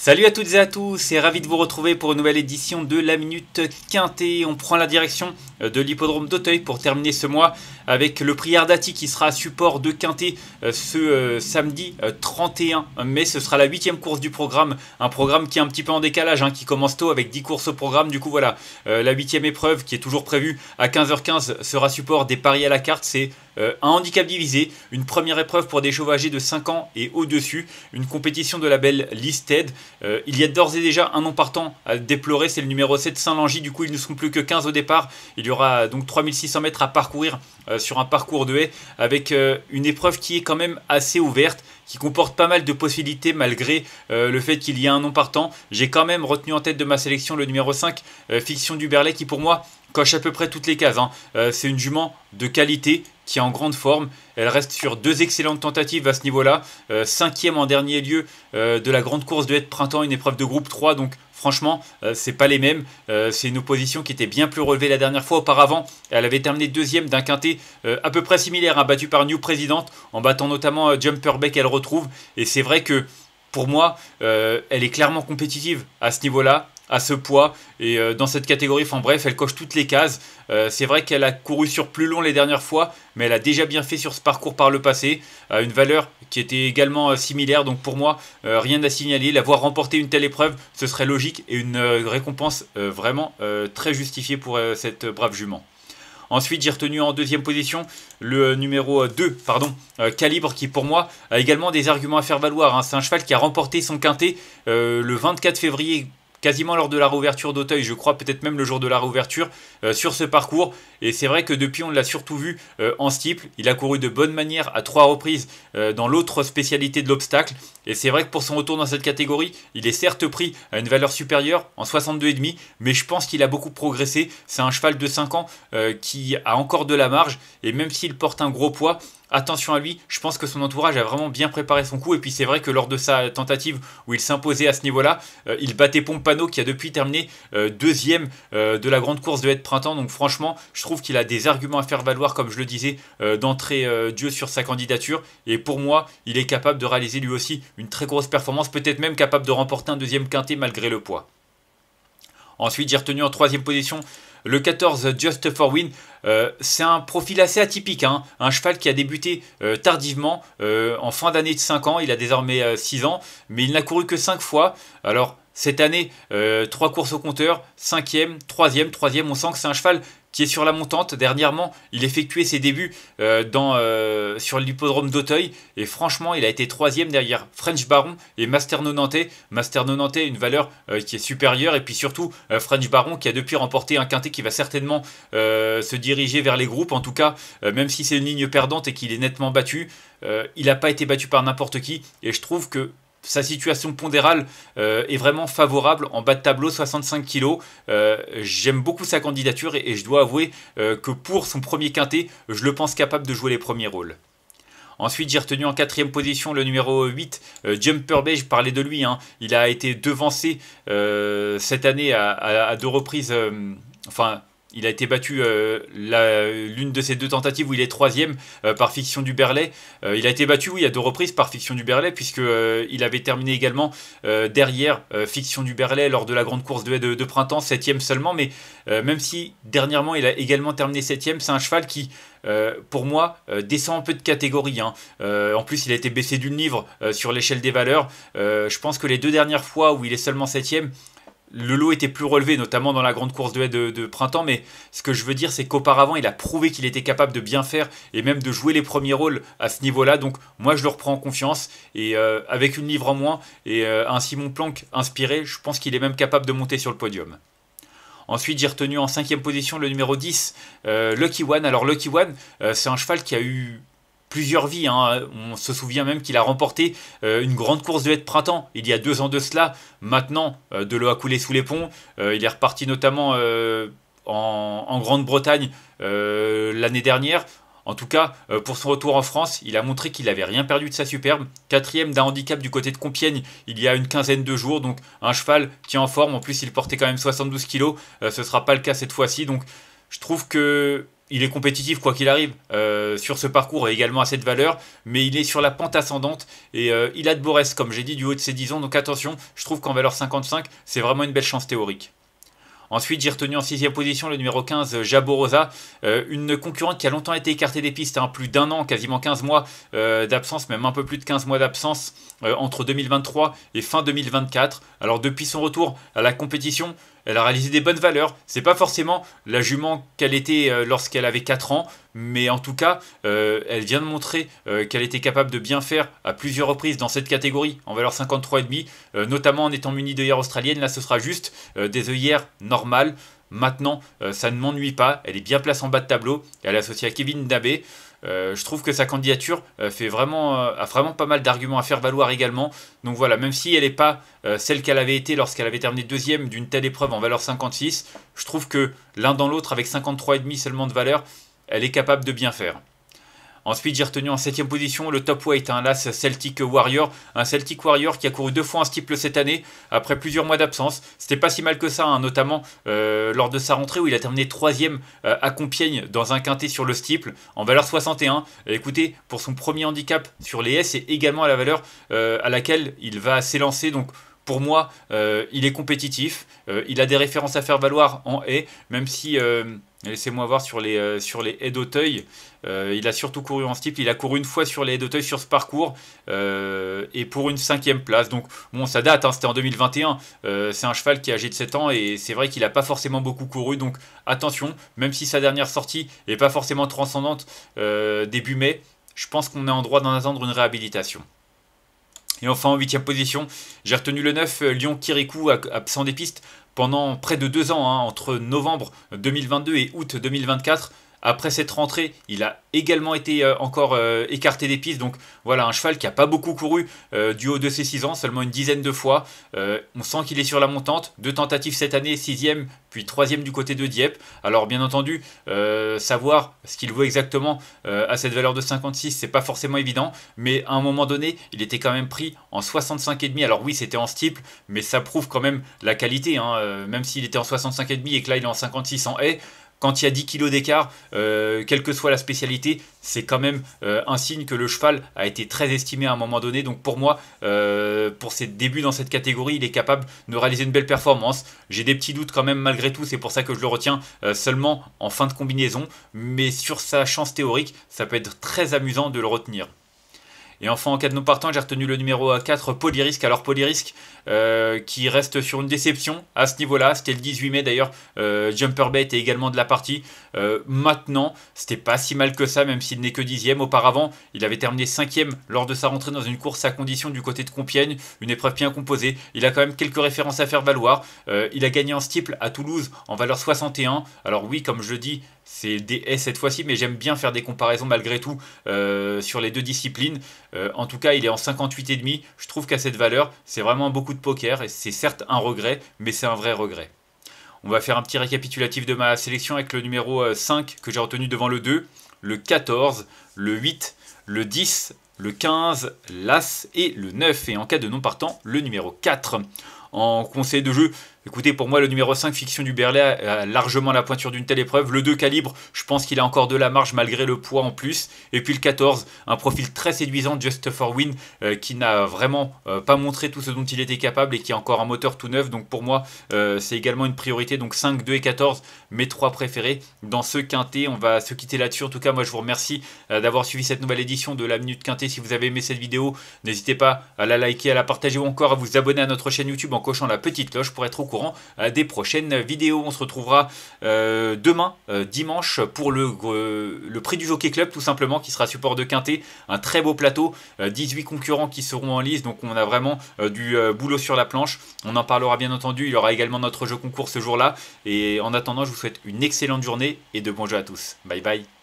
Salut à toutes et à tous et ravi de vous retrouver pour une nouvelle édition de la Minute Quintet. On prend la direction de l'hippodrome d'Auteuil pour terminer ce mois avec le prix Ardati qui sera à support de Quintet ce samedi 31 mai. Ce sera la 8e course du programme, un programme qui est un petit peu en décalage, qui commence tôt avec 10 courses au programme. Du coup voilà, la 8e épreuve qui est toujours prévue à 15h15 sera support des paris à la carte. C'est un handicap divisé, une première épreuve pour des chevaux âgés de 5 ans et au-dessus, une compétition de label Listed. Il y a d'ores et déjà un nom partant à déplorer, c'est le numéro 7 Saint-Langy. Du coup, ils ne seront plus que 15 au départ. Il y aura donc 3600 mètres à parcourir sur un parcours de haie avec une épreuve qui est quand même assez ouverte, qui comporte pas mal de possibilités malgré le fait qu'il y ait un nom partant. J'ai quand même retenu en tête de ma sélection le numéro 5, Fiction du Berlay, qui pour moi coche à peu près toutes les cases. C'est une jument de qualité qui est en grande forme. Elle reste sur deux excellentes tentatives à ce niveau-là. 5e en dernier lieu de la grande course de haie de printemps, une épreuve de groupe 3. Donc franchement, c'est pas les mêmes. C'est une opposition qui était bien plus relevée la dernière fois. Auparavant, elle avait terminé 2e d'un quintet à peu près similaire, battu par New President, en battant notamment Jumper Bay qu'elle retrouve. Et c'est vrai que pour moi, elle est clairement compétitive à ce niveau-là, à ce poids et dans cette catégorie. Enfin bref, elle coche toutes les cases. C'est vrai qu'elle a couru sur plus long les dernières fois, mais elle a déjà bien fait sur ce parcours par le passé, à une valeur qui était également similaire. Donc pour moi, rien à signaler. L'avoir remporté une telle épreuve, ce serait logique et une récompense vraiment très justifiée pour cette brave jument. Ensuite, j'ai retenu en deuxième position le numéro 2, Calibre, qui pour moi a également des arguments à faire valoir. C'est un cheval qui a remporté son quintet le 24 février, quasiment lors de la réouverture d'Auteuil, je crois, peut-être même le jour de la réouverture, sur ce parcours. Et c'est vrai que depuis, on l'a surtout vu en steeple. Il a couru de bonne manière à 3 reprises dans l'autre spécialité de l'obstacle. Et c'est vrai que pour son retour dans cette catégorie, il est certes pris à une valeur supérieure en 62,5, mais je pense qu'il a beaucoup progressé. C'est un cheval de 5 ans qui a encore de la marge. Et même s'il porte un gros poids, attention à lui, je pense que son entourage a vraiment bien préparé son coup. Et puis c'est vrai que lors de sa tentative où il s'imposait à ce niveau-là, il battait Pompano qui a depuis terminé 2e de la grande course de haie de printemps. Donc franchement, je trouve qu'il a des arguments à faire valoir, comme je le disais, d'entrée Dieu sur sa candidature. Et pour moi, il est capable de réaliser lui aussi une très grosse performance, peut-être même capable de remporter un 2e quintet malgré le poids. Ensuite, j'ai retenu en 3e position le 14 Just for Win. C'est un profil assez atypique, un cheval qui a débuté tardivement, en fin d'année de 5 ans. Il a désormais 6 ans, mais il n'a couru que 5 fois. Alors cette année, 3 courses au compteur, 5e, 3e. On sent que c'est un cheval qui est sur la montante. Dernièrement, il effectuait ses débuts sur l'hippodrome d'Auteuil. Et franchement, il a été 3e derrière French Baron et Master Nonantais. Master Nonantais, une valeur qui est supérieure. Et puis surtout, French Baron qui a depuis remporté un quintet qui va certainement se diriger vers les groupes. En tout cas, même si c'est une ligne perdante et qu'il est nettement battu, il n'a pas été battu par n'importe qui. Et je trouve que sa situation pondérale est vraiment favorable en bas de tableau, 65 kg. J'aime beaucoup sa candidature et je dois avouer que pour son premier quintet, je le pense capable de jouer les premiers rôles. Ensuite, j'ai retenu en 4e position le numéro 8, Jumper Bay. Je parlais de lui. Il a été devancé cette année à 2 reprises. Il a été battu l'une de ces 2 tentatives où il est 3e par Fiction du Berlay. Il a été battu, oui, à 2 reprises par Fiction du Berlay, puisqu'il avait terminé également derrière Fiction du Berlay lors de la grande course de haie de printemps, 7e seulement. Mais même si dernièrement il a également terminé 7e, c'est un cheval qui, pour moi, descend un peu de catégorie. En plus, il a été baissé d'une livre sur l'échelle des valeurs. Je pense que les 2 dernières fois où il est seulement 7e, le lot était plus relevé, notamment dans la grande course de haie de printemps, mais ce que je veux dire, c'est qu'auparavant, il a prouvé qu'il était capable de bien faire et même de jouer les premiers rôles à ce niveau-là. Donc moi, je le reprends en confiance et avec une livre en moins et un Simon Planck inspiré, je pense qu'il est même capable de monter sur le podium. Ensuite, j'ai retenu en 5e position le numéro 10, Lucky One. Alors Lucky One, c'est un cheval qui a eu plusieurs vies. On se souvient même qu'il a remporté une grande course de haie de printemps il y a 2 ans de cela. Maintenant, de l'eau a coulé sous les ponts. Il est reparti notamment en Grande-Bretagne l'année dernière. En tout cas, pour son retour en France, il a montré qu'il n'avait rien perdu de sa superbe. 4e d'un handicap du côté de Compiègne il y a une quinzaine de jours. Donc un cheval qui est en forme. En plus, il portait quand même 72 kg. Ce ne sera pas le cas cette fois-ci. Donc je trouve que il est compétitif quoi qu'il arrive sur ce parcours et également à cette valeur, mais il est sur la pente ascendante et il a de beaux restes, comme j'ai dit, du haut de ses 10 ans, donc attention, je trouve qu'en valeur 55, c'est vraiment une belle chance théorique. Ensuite, j'ai retenu en 6ème position le numéro 15, Jabot Rosa, une concurrente qui a longtemps été écartée des pistes, hein, plus d'1 an, quasiment 15 mois d'absence, même un peu plus de 15 mois d'absence entre 2023 et fin 2024. Alors depuis son retour à la compétition, elle a réalisé des bonnes valeurs. C'est pas forcément la jument qu'elle était lorsqu'elle avait 4 ans, mais en tout cas, elle vient de montrer qu'elle était capable de bien faire à plusieurs reprises dans cette catégorie, en valeur 53,5, notamment en étant munie d'œillères australiennes. Là, ce sera juste des œillères normales. Maintenant, ça ne m'ennuie pas. Elle est bien placée en bas de tableau. Elle est associée à Kevin Dabé. Je trouve que sa candidature a vraiment pas mal d'arguments à faire valoir également. Donc voilà, même si elle n'est pas celle qu'elle avait été lorsqu'elle avait terminé deuxième d'une telle épreuve en valeur 56, je trouve que l'un dans l'autre, avec 53,5 seulement de valeur, elle est capable de bien faire. Ensuite, j'ai retenu en 7ème position le top weight, l'As Celtic Warrior. Un Celtic Warrior qui a couru 2 fois un steeple cette année, après plusieurs mois d'absence. C'était pas si mal que ça, notamment lors de sa rentrée où il a terminé 3ème à Compiègne dans un quintet sur le steeple, en valeur 61. Écoutez, pour son premier handicap sur les haies, c'est également à la valeur à laquelle il va s'élancer. Donc, pour moi, il est compétitif. Il a des références à faire valoir en haies, même si... laissez-moi voir sur les haies d'Auteuil. Il a surtout couru en steeple. Il a couru une fois sur les haies d'Auteuil sur ce parcours et pour une 5ème place. Donc bon, ça date, c'était en 2021. C'est un cheval qui est âgé de 7 ans et c'est vrai qu'il n'a pas forcément beaucoup couru. Donc attention, même si sa dernière sortie n'est pas forcément transcendante début mai, je pense qu'on est en droit d'en attendre une réhabilitation. Et enfin en 8ème position, j'ai retenu le 9, Lyon Kirikou, absent des pistes pendant près de 2 ans, entre novembre 2022 et août 2024. Après cette rentrée, il a également été encore écarté des pistes. Donc voilà, un cheval qui n'a pas beaucoup couru du haut de ses 6 ans, seulement une dizaine de fois. On sent qu'il est sur la montante. 2 tentatives cette année, 6ème, puis 3ème du côté de Dieppe. Alors bien entendu, savoir ce qu'il vaut exactement à cette valeur de 56, c'est pas forcément évident. Mais à un moment donné, il était quand même pris en 65,5. Alors oui, c'était en steeple, mais ça prouve quand même la qualité. Même s'il était en 65,5 et que là il est en 56 en haie. Quand il y a 10 kg d'écart, quelle que soit la spécialité, c'est quand même un signe que le cheval a été très estimé à un moment donné. Donc pour moi, pour ses débuts dans cette catégorie, il est capable de réaliser une belle performance. J'ai des petits doutes quand même malgré tout, c'est pour ça que je le retiens seulement en fin de combinaison. Mais sur sa chance théorique, ça peut être très amusant de le retenir. Et enfin, en cas de non partant, j'ai retenu le numéro 4, Polyrisque. Alors Polyrisque qui reste sur une déception à ce niveau-là. C'était le 18 mai d'ailleurs. Jumper Bay était également de la partie. Maintenant, c'était pas si mal que ça, même s'il n'est que 10ème. Auparavant, il avait terminé 5ème lors de sa rentrée dans une course à condition du côté de Compiègne. Une épreuve bien composée. Il a quand même quelques références à faire valoir. Il a gagné en steeple à Toulouse en valeur 61. Alors oui, comme je le dis, c'est des haies cette fois-ci, mais j'aime bien faire des comparaisons malgré tout sur les deux disciplines. En tout cas, il est en 58,5. Je trouve qu'à cette valeur, c'est vraiment beaucoup de poker et c'est certes un regret, mais c'est un vrai regret. On va faire un petit récapitulatif de ma sélection avec le numéro 5 que j'ai retenu devant le 2, le 14, le 8, le 10, le 15, l'As et le 9. Et en cas de non partant, le numéro 4. En conseil de jeu, écoutez, pour moi, le numéro 5, Fiction du Berlay, a largement la pointure d'une telle épreuve. Le 2, Calibre, je pense qu'il a encore de la marge malgré le poids en plus. Et puis le 14, un profil très séduisant, Just for Win, qui n'a vraiment pas montré tout ce dont il était capable et qui a encore un moteur tout neuf. Donc pour moi, c'est également une priorité. Donc 5, 2 et 14, mes 3 préférés dans ce quintet. On va se quitter là-dessus. En tout cas, moi, je vous remercie d'avoir suivi cette nouvelle édition de la Minute Quintet. Si vous avez aimé cette vidéo, n'hésitez pas à la liker, à la partager ou encore à vous abonner à notre chaîne YouTube en cochant la petite cloche pour être au courant des prochaines vidéos. On se retrouvera demain, dimanche, pour le prix du Jockey Club, tout simplement, qui sera support de quintet. Un très beau plateau, 18 concurrents qui seront en lice, donc on a vraiment du boulot sur la planche. On en parlera bien entendu, il y aura également notre jeu concours ce jour-là. Et en attendant, je vous souhaite une excellente journée et de bons jeux à tous. Bye bye.